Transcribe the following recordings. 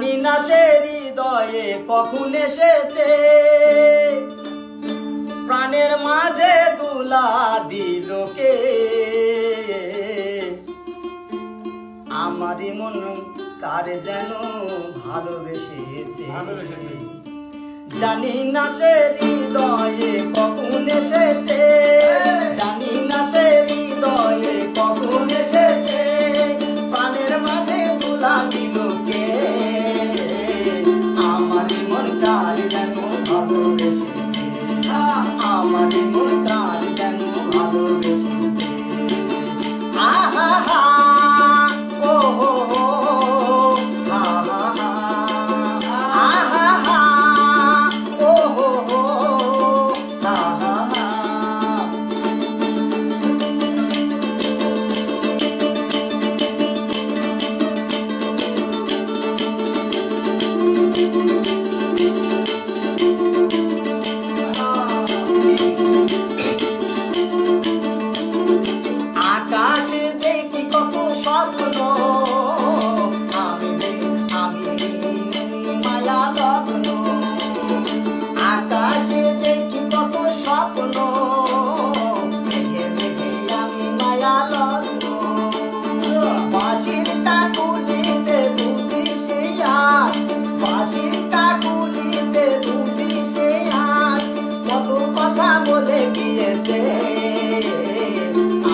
জানি না সে হৃদয়ে কখন এসেছে, প্রাণের মাঝে দুলা দিল কে। আমারই মন কারে যেন ভালোবেসেছে, জানি না সে হৃদয়ে কখন এসেছে, জানি না সে হৃদয়ে কখন এসেছে, প্রাণের মাঝে দুলা দিল কে। আমারই মন কারে যেন ভালোবেসেছে, আমারই মন কারে যেন ভালোবেসেছে। আহা হা ও হো হো, আহা হা আহা হা ও হো হো, আহা হা। আকাশে দেখি কত স্বপ্ন, আমি মায়া লগ্ন। আকাশে দেখি কত স্বপ্ন, মেঘে মেঘে আমি মায়া লগ্ন। বাঁশির তাকুলিতে দুটি সে আজ, বাঁশির তাকুলিতে দুটি সে আজ, কত কথা বলে গিয়েছে।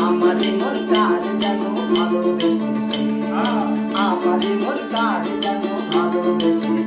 আমারই মন কার যেন ভালোবেসেছে, আমারই মন কার যেন ভালোবেসেছে।